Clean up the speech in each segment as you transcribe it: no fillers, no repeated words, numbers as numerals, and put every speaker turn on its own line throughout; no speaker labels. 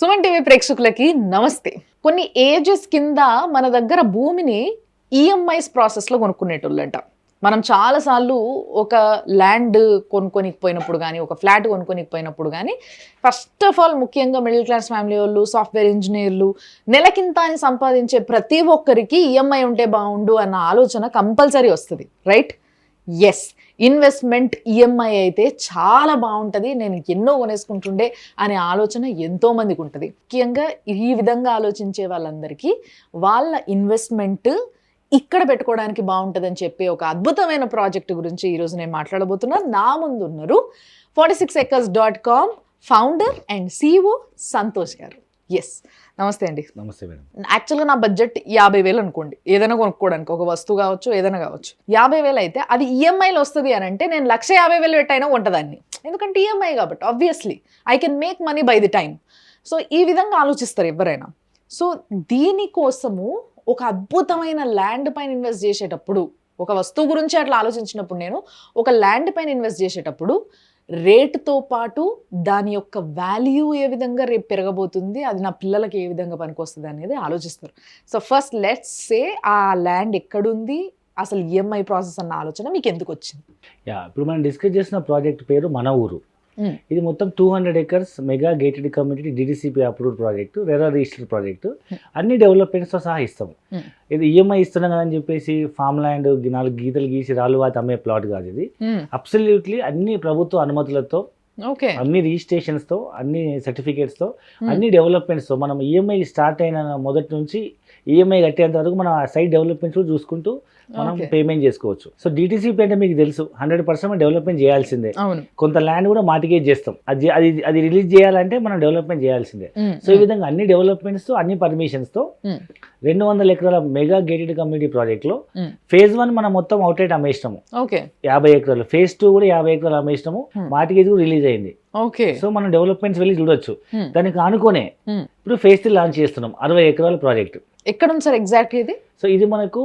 Suman TV ప్రేక్షకులకి నమస్తే. కొన్ని ఏజెస్ కింద మన దగ్గర భూమిని ఈఎంఐస్ ప్రాసెస్లో కొనుక్కునేటోళ్ళంట. మనం చాలాసార్లు ఒక ల్యాండ్ కొనుక్కోనికపోయినప్పుడు కానీ, ఒక ఫ్లాట్ కొనుక్కోనికపోయినప్పుడు కానీ, ఫస్ట్ ఆఫ్ ఆల్ ముఖ్యంగా మిడిల్ క్లాస్ ఫ్యామిలీ వాళ్ళు, సాఫ్ట్వేర్ ఇంజనీర్లు, నెలకింత అని సంపాదించే ప్రతి ఒక్కరికి ఈఎంఐ ఉంటే బాగుండు అన్న ఆలోచన కంపల్సరీ వస్తుంది, రైట్? ఎస్, ఇన్వెస్ట్మెంట్ ఈఎంఐ అయితే చాలా బాగుంటుంది, నేను ఎన్నో కొనేసుకుంటుండే అనే ఆలోచన ఎంతోమందికి ఉంటుంది. ముఖ్యంగా ఈ విధంగా ఆలోచించే వాళ్ళందరికీ వాళ్ళ ఇన్వెస్ట్మెంట్ ఇక్కడ పెట్టుకోవడానికి బాగుంటుందని చెప్పి ఒక అద్భుతమైన ప్రాజెక్ట్ గురించి ఈరోజు నేను మాట్లాడబోతున్నాను. నా ముందు ఉన్నారు 46acres.com founder and CEO Santosh గారు. ఎస్, నమస్తే అండి.
నమస్తే మేడం.
యాక్చువల్గా నా బడ్జెట్ 50,000 అనుకోండి, ఏదైనా కొనుక్కోవడానికి, ఒక వస్తువు కావచ్చు, ఏదైనా కావచ్చు. 50,000 అయితే అది ఈఎంఐలో వస్తుంది అని అంటే నేను 150,000 పెట్టైనా ఉంటుందాన్ని, ఎందుకంటే ఈఎంఐ కాబట్టి obviously I can make money by the time. So ఈ విధంగా ఆలోచిస్తారు ఎవరైనా. సో దీనికోసము ఒక అద్భుతమైన ల్యాండ్ పైన ఇన్వెస్ట్ చేసేటప్పుడు, ఒక వస్తువు గురించి అట్లా ఆలోచించినప్పుడు, నేను ఒక ల్యాండ్ పైన ఇన్వెస్ట్ చేసేటప్పుడు రేటుతో పాటు దాని యొక్క వాల్యూ ఏ విధంగా రేపు పెరగబోతుంది, అది నా పిల్లలకి ఏ విధంగా పనికొస్తుంది అనేది ఆలోచిస్తారు. సో ఫస్ట్ లెట్స్ సే ఆ ల్యాండ్ ఎక్కడుంది, అసలు ఈఎంఐ ప్రాసెస్ అన్న ఆలోచన మీకు ఎందుకు వచ్చింది?
ఇప్పుడు మనం డిస్కస్ చేసిన ప్రాజెక్ట్ పేరు మన ఊరు. ఇది మొత్తం 200 acres mega gated community DDCP approved project, RERA registered project. అన్ని డెవలప్మెంట్స్తో సహా ఇస్తాము. ఇది ఈఎంఐ ఇస్తున్నాం కదా అని చెప్పేసి ఫామ్ ల్యాండ్ 4 గీతలు గీసి రాళ్ళు వాత అమ్మే ప్లాట్ కాదు ఇది. అబ్సల్యూట్లీ అన్ని ప్రభుత్వ అనుమతులతో, అన్ని రిజిస్ట్రేషన్స్తో, అన్ని సర్టిఫికేట్స్తో, అన్ని డెవలప్మెంట్స్తో మనం ఈఎంఐ స్టార్ట్ అయిన మొదటి నుంచి ఈఎంఐ కట్టేంత వరకు మనం ఆ సైట్ డెవలప్మెంట్స్ చూసుకుంటూ మనం పేమెంట్ చేసుకోవచ్చు. సో DTCP అంటే మీకు తెలుసు 100% డెవలప్మెంట్ చేయాల్సిందే. కొంత ల్యాండ్ కూడా మార్టిగేజ్ చేస్తాం, అది రిలీజ్ చేయాలంటే మనం డెవలప్మెంట్ చేయాల్సిందే. సో ఈ విధంగా అన్ని డెవలప్మెంట్స్ తో, అన్ని పర్మిషన్స్ తో 200 ఎకరాల మెగా గేటెడ్ కమ్యూనిటీ ప్రాజెక్ట్ లో phase 1 మనం మొత్తం అవుట్లెట్ అమ్మేసినాము 50 ఎకరాలు. phase 2 కూడా 50 ఎకరాలు అమ్మేసినాము, మార్టిగేజ్ కూడా రిలీజ్ అయింది. సో మనం డెవలప్మెంట్స్ వెళ్ళి చూడొచ్చు. దానికి అనుకోనే ఇప్పుడు phase 3 లాంచ్ చేస్తున్నాం 60 ఎకరాల ప్రాజెక్ట్.
ఎక్కడ ఉంది సార్ ఎగ్జాక్ట్ ఇది?
సో ఇది మనకు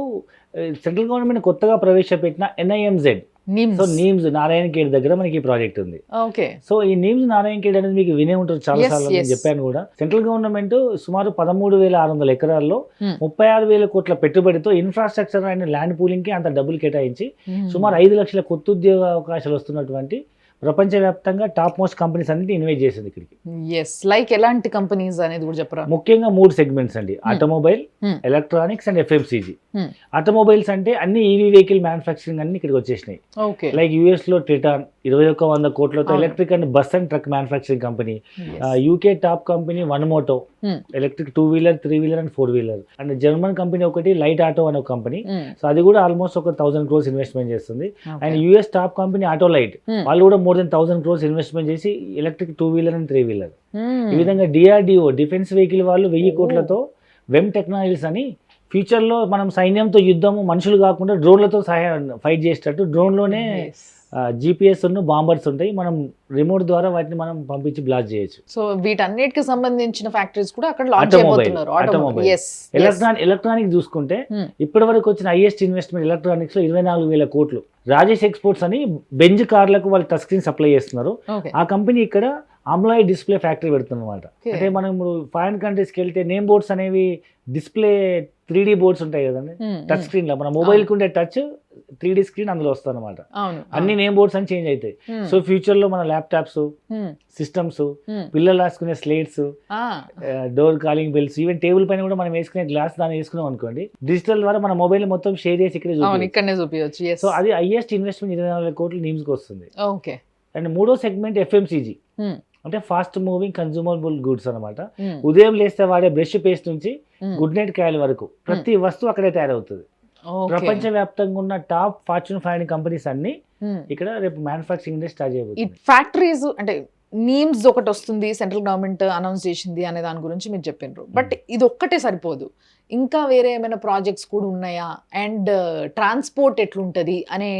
సెంట్రల్ గవర్నమెంట్ కొత్తగా ప్రవేశపెట్టిన NIMZ, సో నీమ్స్ నారాయణఖేడ్ దగ్గర మనకి ఈ ప్రాజెక్ట్ ఉంది. సో ఈ నీమ్స్ నారాయణఖేడ్ అనేది మీకు వినే ఉంటారు చాలా సార్లు, నేను చెప్పాను కూడా. సెంట్రల్ గవర్నమెంట్ సుమారు 13,600 ఎకరాల్లో 36,000 కోట్ల పెట్టుబడితో ఇన్ఫ్రాస్ట్రక్చర్ అండ్ ల్యాండ్ పూలింగ్ కి అంత డబ్బులు కేటాయించి సుమారు 5 లక్షల కొత్త ఉద్యోగ అవకాశాలు వస్తున్నటువంటి ప్రపంచవ్యాప్తంగా టాప్ మోస్ట్ కంపెనీస్ అన్నిటి ఇన్వెస్ట్ చేసింది ఇక్కడికి.
లైక్ ఎలాంటి కంపెనీస్ అనేది కూడా చెప్పరా?
ముఖ్యంగా 3 సెగ్మెంట్స్ అండి: automobile, electronics and FMCG. Automobiles అంటే అన్ని EV వెహికల్ మ్యానుఫ్యాక్చరింగ్ అన్ని ఇక్కడికి వచ్చేసినాయి. లైక్ US లో ట్రిటాన్ 2100 కోట్లతో electric and bus and truck manufacturing company. UK top company one Moto, electric 2-wheeler, 3-wheeler and 4-wheeler. And German company ఒకటి light auto అనే company. So అది కూడా ఆల్మోస్ట్ ఒక 1,000 crores ఇన్వెస్ట్మెంట్ చేస్తుంది. And US top company auto light, వాళ్ళు కూడా more than 1,000 crores investment చేసి electric 2-wheeler and 3-wheeler. ఈ విధంగా DRDO డిఫెన్స్ వెహికల్ వాళ్ళు 1000 కోట్లతో వెమ్ టెక్నాలజీస్ అని ఫ్యూచర్లో మనం సైన్యంతో యుద్ధము, మనుషులు కాకుండా డ్రోన్లతో ఫైట్ చేసేటట్టు డ్రోన్లోనే GPS బాంబర్స్ ఉంటాయి, మనం రిమోట్ ద్వారా వాటిని మనం పంపించి బ్లాస్ట్ చేయొచ్చు.
సో వీటన్నిటికి సంబంధించిన ఫ్యాక్టరీస్ కూడా అక్కడ లాంచ్ చేయబోతున్నారు.
ఎలక్ట్రానిక్ చూసుకుంటే ఇప్పటి వరకు వచ్చిన హైయెస్ట్ ఇన్వెస్ట్మెంట్ ఎలక్ట్రానిక్స్ లో 24,000 కోట్లు. రాజేష్ ఎక్స్పోర్ట్స్ అని బెంజ్ కార్లకు వాళ్ళు టచ్ స్క్రీన్ సప్లై చేస్తున్నారు. ఆ కంపెనీ ఇక్కడ అమ్లాయ్ డిస్ప్లే ఫ్యాక్టరీ పెడుతుంది అనమాట. అంటే మనం ఇప్పుడు ఫారిన్ కంట్రీస్కి వెళ్తే నేమ్ బోర్డ్స్ అనేవి డిస్ప్లే 3D బోర్డ్స్ ఉంటాయి కదండి, టచ్ స్క్రీన్ లో మన మొబైల్ కి ఉండే టచ్ 3D స్క్రీన్ అందులో వస్తుంది అనమాట. అన్ని నేమ్ బోర్డ్స్ అని చేంజ్ అవుతాయి. సో ఫ్యూచర్ లో మన ల్యాప్టాప్స్, సిస్టమ్స్, పిల్లలు రాసుకునే slates, door calling bells, even table పైన కూడా మనం వేసుకునే గ్లాస్ దాన్ని వేసుకున్నాం అనుకోండి, డిజిటల్ ద్వారా మన మొబైల్ మొత్తం షేర్ చేసి ఇక్కడే చూపించవచ్చు. సో అది హైయెస్ట్ ఇన్వెస్ట్మెంట్ 24,000 కోట్లు నీమ్స్ కి వస్తుంది. అండ్ 3వ సెగ్మెంట్ FMCG అంటే ఫాస్ట్ మూవింగ్ కన్జ్యూమబుల్ గుడ్స్ అనమాట. ఉదయం లేస్తే వాడే బ్రష్ పేస్ట్ నుంచి గుడ్ నైట్ కాయల వరకు ప్రతి వస్తువు అక్కడే తయారవుతుంది. ప్రపంచ వ్యాప్తంగా ఉన్న టాప్ ఫార్చ్యూన్ 500 కంపెనీస్ అన్ని ఇక్కడ రేపు మ్యానుఫ్యాక్చరింగ్ ఇండస్ట్రీ స్టార్ట్ చేయబోతుంది.
ఫ్యాక్టరీస్ అంటే నీమ్స్ ఒకటి వస్తుంది, సెంట్రల్ గవర్నమెంట్ అనౌన్స్ చేసింది అనే దాని గురించి మీరు చెప్పినారు. బట్ ఇది ఒక్కటే సరిపోదు, ఇంకా వేరే ఏమైనా ప్రాజెక్ట్స్ కూడా ఉన్నాయా? అండ్ ట్రాన్స్పోర్ట్ ఎట్లుంటది అనే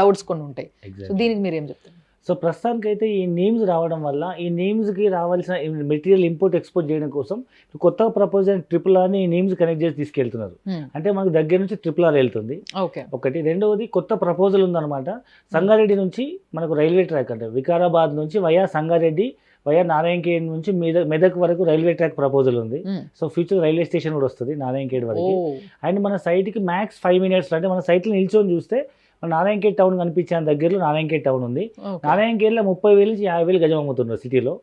డౌట్స్ కొన్ని ఉంటాయి. సో దీనికి మీరు ఏం చెప్తారు?
సో ప్రస్తుతానికైతే ఈ నేమ్స్ రావడం వల్ల ఈ నేమ్స్కి రావాల్సిన మెటీరియల్ ఇంపోర్ట్ ఎక్స్పోర్ట్ చేయడం కోసం కొత్తగా ప్రపోజ్ అయిన RRR ఈ నేమ్స్ కనెక్ట్ చేసి తీసుకెళ్తున్నారు. అంటే మనకు దగ్గర నుంచి RRR వెళ్తుంది
ఓకే.
ఒకటి. రెండవది కొత్త ప్రపోజల్ ఉందన్నమాట. సంగారెడ్డి నుంచి మనకు రైల్వే ట్రాక్ అంటే వికారాబాద్ నుంచి వయా సంగారెడ్డి వయా నారాయణఖేడ్ నుంచి మెదక్ వరకు రైల్వే ట్రాక్ ప్రపోజల్ ఉంది. సో ఫ్యూచర్ రైల్వే స్టేషన్ కూడా వస్తుంది నారాయణఖేడ్ వరకు. అండ్ మన సైట్కి మ్యాక్స్ 5 minutes అంటే మన సైట్లో నిల్చొని చూస్తే మన నారాయణఖేడ్ టౌన్ కనిపించే దగ్గరలో నారాయణఖేడ్ టౌన్ ఉంది. నారాయణఖేడ్లో 30,000 నుంచి 50,000 గజం అమ్ముతున్నారు సిటీలో.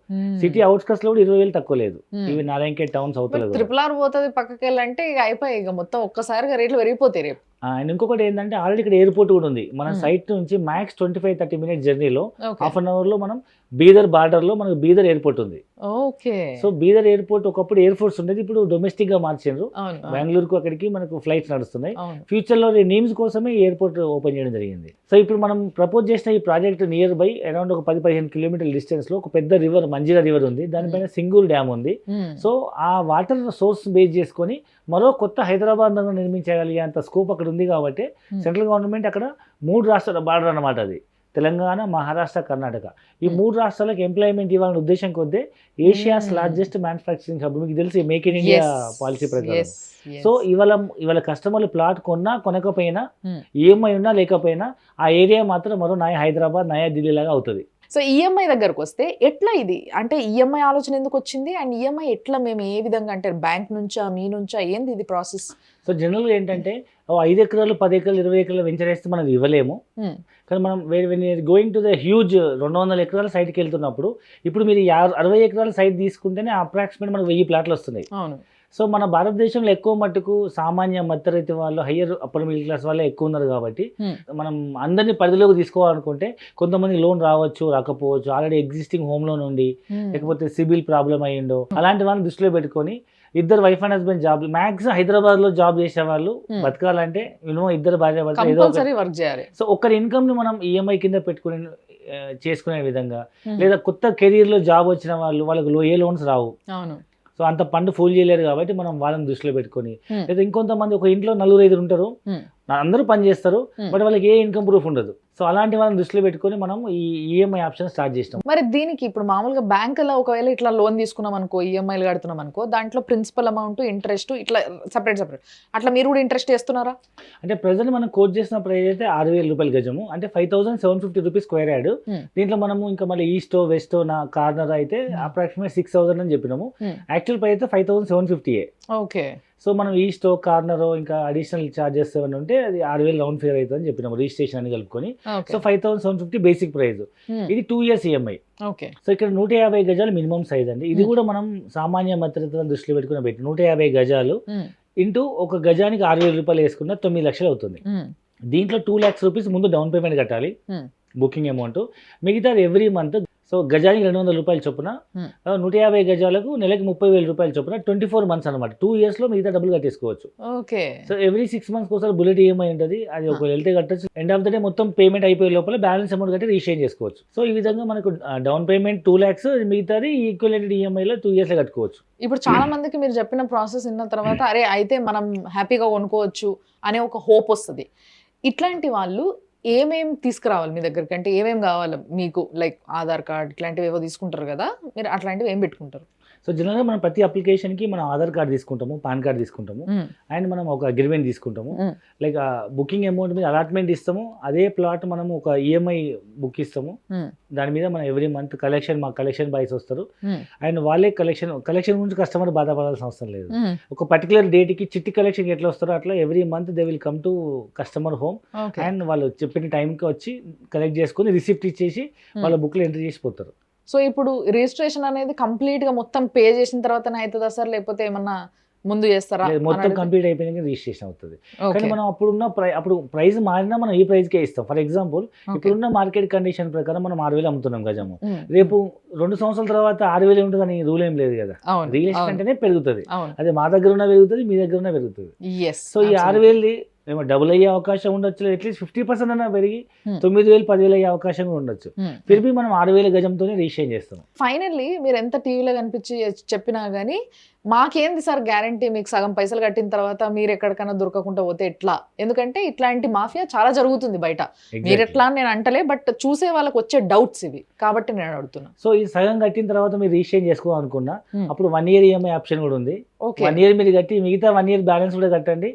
సిటీ అవుట్స్కట్స్ లో కూడా 20,000 తక్కువ లేదు. ఇవి నారాయణఖేడ్ టౌన్ సౌత్ లో
RRR పోతుంది పక్కకి వెళ్ళంటే ఇక అయిపోయి ఇక మొత్తం ఒక్కసారిగా రేట్లు పెరిగిపోతాయి రేపు.
అండ్ ఇంకొకటి ఏంటంటే ఆల్రెడీ ఇక్కడ ఎయిర్పోర్ట్ కూడా ఉంది. మన సైట్ నుంచి మ్యాక్స్ 25-30 minutes జర్నీలో హాఫ్ అన్ అవర్ లో మనం బీదర్ బార్డర్ లో మనకు బీదర్ ఎయిర్పోర్ట్ ఉంది.
ఓకే.
సో బీదర్ ఎయిర్పోర్ట్ ఒకప్పుడు ఎయిర్ ఫోర్స్ ఉండేది, ఇప్పుడు డొమెస్టిక్ గా మార్చారు. బెంగళూరుకు అక్కడికి మనకు ఫ్లైట్స్ నడుస్తున్నాయి. ఫ్యూచర్ లో నేమ్స్ కోసమే ఎయిర్పోర్ట్ ఓపెన్ చేయడం జరిగింది. సో ఇప్పుడు మనం ప్రపోజ్ చేసిన ఈ ప్రాజెక్ట్ నియర్ బై అరౌండ్ ఒక 10-15 కిలోమీటర్ల డిస్టెన్స్ లో ఒక పెద్ద రివర్ మంజీరా రివర్ ఉంది. దానిపైన సింగూర్ డ్యామ్ ఉంది. సో ఆ వాటర్ సోర్స్ బేస్ చేసుకొని మరో కొత్త హైదరాబాద్ నగరం నిర్మించగలిగే అంత స్కోప్ అక్కడ ఉంది. కాబట్టి సెంట్రల్ గవర్నమెంట్ అక్కడ 3 రాష్ట్రాల బార్డర్ అన్నమాట. అది తెలంగాణ, మహారాష్ట్ర, కర్ణాటక. ఈ 3 రాష్ట్రాలకు ఎంప్లాయ్మెంట్ ఇవ్వాలనే ఉద్దేశం కొద్దీ ఏషియాస్ లార్జెస్ట్ మ్యానుఫ్యాక్చరింగ్ హబ్, మీకు తెలిసి మేక్ ఇన్ ఇండియా పాలసీ ప్రకారం. సో ఇవాళ కస్టమర్లు ప్లాట్ కొన్నా కొనకపోయినా ఈఎంఐ ఉన్నా లేకపోయినా ఆ ఏరియా మాత్రం మరో నయా హైదరాబాద్, నయా ఢిల్లీ లాగా అవుతుంది.
సో ఈఎంఐ దగ్గరకు వస్తే ఎట్లా ఇది అంటే ఈఎంఐ ఆలోచన ఎందుకు వచ్చింది? అండ్ ఈఎంఐ ఎట్లా మేము ఏ విధంగా అంటే బ్యాంక్ నుంచా మీ నుంచా ఏంది ఇది ప్రాసెస్?
సో జనరల్గా ఏంటంటే 5 ఎకరాలు 10 ఎకరాలు 20 ఎకరాలు వెంచర్ వేస్తే మనం ఇవ్వలేము. కానీ మనం గోయింగ్ టు ద హ్యూజ్ 200 ఎకరాల సైట్కి వెళ్తున్నప్పుడు ఇప్పుడు మీరు 60 ఎకరాల సైట్ తీసుకుంటేనే అప్రాక్సిమేట్ మనకు 1000 ప్లాట్లు వస్తున్నాయి. సో మన భారతదేశంలో ఎక్కువ మట్టుకు సామాన్య మధ్యతరగతి వాళ్ళు, హయ్యర్ అప్పర్ మిడిల్ క్లాస్ వాళ్ళే ఎక్కువ ఉన్నారు. కాబట్టి మనం అందరినీ పరిధిలోకి తీసుకోవాలనుకుంటే కొంతమంది లోన్ రావచ్చు, రాకపోవచ్చు. ఆల్రెడీ ఎగ్జిస్టింగ్ హోమ్ లోన్ ఉండి లేకపోతే సిబిల్ ప్రాబ్లం అయ్యిండో అలాంటి వాళ్ళని దృష్టిలో పెట్టుకొని ఇద్దరు wife and husband job maximum Hyderabad లో జాబ్ చేసే వాళ్ళు బతకాలంటే ఇద్దరు భార్య
వర్క్ చేయాలి.
సో ఒకరి ఇన్కమ్ ని మనం ఈఎంఐ కింద పెట్టుకుని చేసుకునే విధంగా, లేదా కొత్త కెరీర్ లో జాబ్ వచ్చిన వాళ్ళు వాళ్ళకి ఏ లోన్స్ రావు. సో అంత ఫండ్ ఫుల్ చేయలేరు. కాబట్టి మనం వాళ్ళని దృష్టిలో పెట్టుకొని, లేదా ఇంకొంతమంది ఒక ఇంట్లో 4-5 ఉంటారు, అందరూ పని చేస్తారు, బట్ వాళ్ళకి ఏ ఇన్కమ్ ప్రూఫ్ ఉండదు. సో అలాంటి వాళ్ళని దృష్టిలో పెట్టుకొని మనం ఈ ఈఎంఐ ఆప్షన్ స్టార్ట్ చేసినాం.
మరి దీనికి ఇప్పుడు మామూలుగా బ్యాంకులో ఒకవేళ ఇట్లా లోన్ తీసుకున్నాం అనుకో, ఈఎంఐలు కడుతున్నాం అనుకో, దాంట్లో ప్రిన్సిపల్ అమౌంట్, ఇంట్రెస్ట్ ఇట్లా సపరేట్ అట్లా మీరు కూడా ఇంట్రెస్ట్ చేస్తున్నారా?
అంటే ప్రజెంట్ మనం కోట్ చేసిన ప్రైస్ అయితే 6,000 రూపాయలు గజము, అంటే 5,750 రూపీస్ స్క్వేర్ యార్డ్. దీంట్లో మనము ఇంకా మళ్ళీ ఈస్టో వెస్టో నా కార్నర్ అయితే అప్రాక్సిమేట్ 6,000 అని చెప్పినాము. యాక్చువల్ ప్రైస్ అయితే 5,750.
ఓకే.
సో మనం ఈస్టో కార్నర్ ఇంకా అడిషనల్ చార్జెస్ ఏమైనా ఉంటే అది 6,000 రౌండ్ ఫిగర్ అవుతుంది అని చెప్పినాము, రిజిస్ట్రేషన్ అని కలుపుకొని. So 5,750 basic price. ఇది 2 years ఈఎంఐ. సో ఇక్కడ 150 గజాలు మినిమం సైజ్ అండి. ఇది కూడా మనం సామాన్య మధ్యతరగతి దృష్టిలో పెట్టుకుని పెట్టి 150 గజాలు ఇంటూ ఒక గజానికి 6,000 రూపాయలు వేసుకున్న 9 లక్షలు అవుతుంది. దీంట్లో 2 lakhs రూపీస్ ముందు డౌన్ పేమెంట్ కట్టాలి, బుకింగ్ అమౌంట్. మిగతా ఎవ్రీ మంత్. సో గజానికి 200 రూపాయలు చొప్పున, 150 గజాలకు నెలకి 30,000 రూపాయలు చొప్పున 24 months అనమాట. 2 years లో మిగతా డబ్బులు కట్టేసుకోవచ్చు.
ఓకే.
సో ఎవ్రీ 6 months ఒకసారి బుల్లెట్ ఈఎంఐ ఉంటుంది. అది ఒక వెళ్తే కట్టచ్చు. ఎండ్ ఆఫ్ ద డే మొత్తం పేమెంట్ అయిపోయే లోపల బ్యాలెన్స్ అమౌంట్ కట్టి రీషేర్ చేసుకోవచ్చు. సో ఈ విధంగా మనకు డౌన్ పేమెంట్ 2 lakhs, మిగతాది ఈక్వలెంటెడ్ ఈఎంఐలో 2 years లో కట్టుకోవచ్చు.
ఇప్పుడు చాలా మందికి మీరు చెప్పిన ప్రాసెస్ విన్న తర్వాత అరే అయితే మనం హ్యాపీగా కొనుక్కోవచ్చు అనే ఒక హోప్ వస్తుంది. ఇట్లాంటి వాళ్ళు ఏమేమి తీసుకురావాలి మీ దగ్గరికి? అంటే ఏమేమి కావాలి మీకు? లైక్ ఆధార్ కార్డ్ ఇట్లాంటివి ఏవో తీసుకుంటారు కదా, మీరు అట్లాంటివి ఏం పెట్టుకుంటారు?
సో జనరల్గా మనం ప్రతి అప్లికేషన్కి మనం ఆధార్ కార్డ్ తీసుకుంటాము, పాన్ కార్డ్ తీసుకుంటాము, అండ్ మనం ఒక అగ్రిమెంట్ తీసుకుంటాము. లైక్ బుకింగ్ అమౌంట్ మీద అలాట్మెంట్ ఇస్తాము. అదే ప్లాట్ మనము ఒక ఈఎంఐ బుక్ ఇస్తాము. దాని మీద మనం ఎవ్రీ మంత్ మా కలెక్షన్ బాయ్స్ వస్తారు. అండ్ వాళ్ళే కలెక్షన్ గురించి కస్టమర్ బాధపడాల్సిన అవసరం లేదు. ఒక పర్టికులర్ డేట్కి చిట్టి కలెక్షన్ ఎట్లా వస్తారో అట్లా every month they will come to customer home. And వాళ్ళు చెప్పిన టైంకి వచ్చి కలెక్ట్ చేసుకుని రిసిప్ట్ ఇచ్చేసి వాళ్ళ బుక్లో ఎంట్రీ చేసిపోతారు.
సో ఇప్పుడు రిజిస్ట్రేషన్ అనేది కంప్లీట్ గా మొత్తం పే చేసిన తర్వాతనే అవుతుందా సార్, లేకపోతే ఏమన్నా ముందు చేస్తారా?
మొత్తం కంప్లీట్ అయిపోయినాక రిజిస్ట్రేషన్ అవుతుంది. కానీ మనం అప్పుడు ప్రైస్ మారినా మనం ఈ ప్రైస్కే ఇస్తాం. ఫర్ ఎగ్జాంపుల్ ఇప్పుడున్న మార్కెట్ కండిషన్ ప్రకారం మనం 6,000 అమ్ముతున్నాం గజము. రేపు 2 సంవత్సరాల తర్వాత 6,000 ఉంటుందని రూల్ ఏం లేదు కదా. రియల్ ఎస్టేట్ అంటేనే పెరుగుతుంది. అది మా దగ్గర ఉన్న పెరుగుతుంది, మీ దగ్గర ఉన్న పెరుగుతుంది. సో ఈ 6,000 ఏమో డబుల్ అయ్యే అవకాశం ఉండొచ్చు, అట్లీస్ట్ 50% అన్నా పెరిగి 9,000 10,000 అయ్యే అవకాశం కూడా ఉండొచ్చు. ఫిర్బీ మనం 6,000 గజంతోనే రిజిస్ట్రేషన్ చేస్తాం.
ఫైనల్లీ మీరు ఎంత టీవీలో కనిపించి చెప్పినా గానీ మాకేంది సార్ గ్యారంటీ మీకు సగం పైసలు కట్టిన తర్వాత మీరు ఎక్కడికైనా దొరకకుండా పోతే ఎట్లా? ఎందుకంటే ఇట్లాంటి మాఫియా చాలా జరుగుతుంది బయట. మీరు ఎట్లా అని నేను అంటలే, బట్ చూసే వాళ్ళకి వచ్చే డౌట్స్ ఇవి కాబట్టి నేను అడుగుతున్నా.
సో ఈ సగం కట్టిన తర్వాత మీరు రిజిస్ట్రేషన్ చేసుకోవాలనుకున్నా అప్పుడు 1 year EMI ఆప్షన్ కూడా ఉంది.
ఓకే,
1 year మీరు కట్టి మిగతా 1 year బ్యాలెన్స్ కూడా కట్టండి,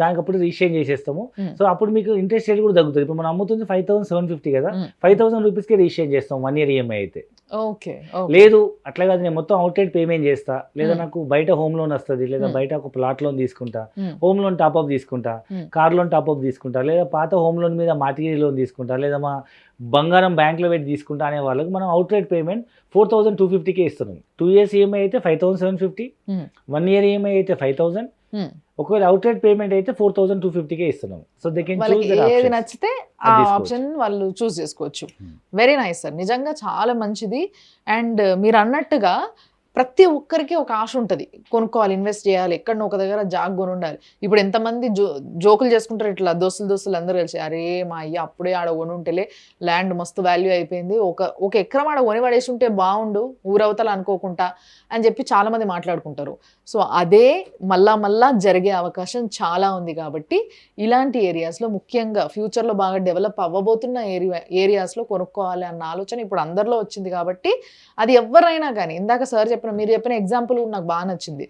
దానికి అప్పుడు రిజిస్ట్రేషన్ చేసేస్తాము. సో అప్పుడు మీకు ఇంట్రెస్ట్ రేట్ కూడా తగ్గుతుంది. ఇప్పుడు మనం అమ్ముతుంది 5,750 కదా, 5,000 రూపీస్కి రిజిస్ట్రేషన్ చేస్తాం 1 year EMI అయితే.
ఓకే,
లేదు అట్లా కాదు నేను మొత్తం అవుట్లెట్ పేమెంట్ చేస్తా, లేదా నాకు బయట హోమ్ లోన్ వస్తుంది, లేదా బయట ఒక ప్లాట్ లోన్ తీసుకుంటా, హోమ్ లోన్ టాప్అప్ తీసుకుంటా, కార్ లోన్ టాప్అప్ తీసుకుంటా, లేదా పాత హోమ్ లోన్ మీద మార్టిగేజ్ లోన్ తీసుకుంటా, లేదా మా బంగారం బ్యాంక్లో పెట్టి తీసుకుంటా అనే వాళ్ళకి మనం అవుట్లెట్ పేమెంట్ 4,250కే ఇస్తున్నాం. 2 years EMI అయితే 5,750, 1 year EMI అయితే 5,000, ఒకవేళ అవుట్లెట్ పేమెంట్ అయితే 4,250కే ఇస్తున్నాం. So they can choose that
ఏది
ఆప్షన్.
నచ్చితే ఆ ఆప్షన్ వాళ్ళు చూస్ చేసుకోవచ్చు. వెరీ నైస్ సార్, నిజంగా చాలా మంచిది. అండ్ మీరు అన్నట్టుగా ప్రతి ఒక్కరికి ఒక ఆశ ఉంటుంది, కొనుక్కోవాలి, ఇన్వెస్ట్ చేయాలి, ఎక్కడో ఒక దగ్గర జాగ్ కొని ఉండాలి. ఇప్పుడు ఎంతమంది జోకులు చేసుకుంటారు ఇట్లా, దోస్తులు అందరూ కలిసి, అరే మా అయ్య అప్పుడే ఆడ కొని ఉంటేలే ల్యాండ్ మస్తు వాల్యూ అయిపోయింది, ఒక ఎకరం ఆడ కొని పడేసి ఉంటే బాగుండు ఊరవతల అనుకోకుండా అని చెప్పి చాలా మంది మాట్లాడుకుంటారు. సో అదే మళ్ళా జరిగే అవకాశం చాలా ఉంది. కాబట్టి ఇలాంటి ఏరియాస్లో ముఖ్యంగా ఫ్యూచర్లో బాగా డెవలప్ అవ్వబోతున్న ఏరియాస్లో కొనుక్కోవాలి అన్న ఆలోచన ఇప్పుడు అందరిలో వచ్చింది. కాబట్టి అది ఎవరైనా కానీ, ఇందాక సార్ మీరు చెప్పిన ఎగ్జాంపుల్ నాకు బాగా నచ్చింది.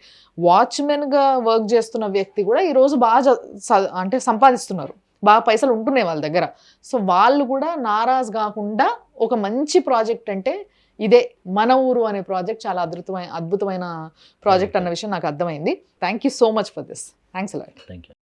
వాచ్మెన్గా వర్క్ చేస్తున్న వ్యక్తి కూడా ఈరోజు బాగా అంటే సంపాదిస్తున్నారు, బాగా పైసలు ఉంటున్నాయి వాళ్ళ దగ్గర. సో వాళ్ళు కూడా నారాజ్ కాకుండా ఒక మంచి ప్రాజెక్ట్ అంటే ఇదే మన ఊరు అనే ప్రాజెక్ట్ చాలా అద్భుతమైన ప్రాజెక్ట్ అన్న విషయం నాకు అర్థమైంది. Thank you so much for this. Thanks a lot.
Thank you.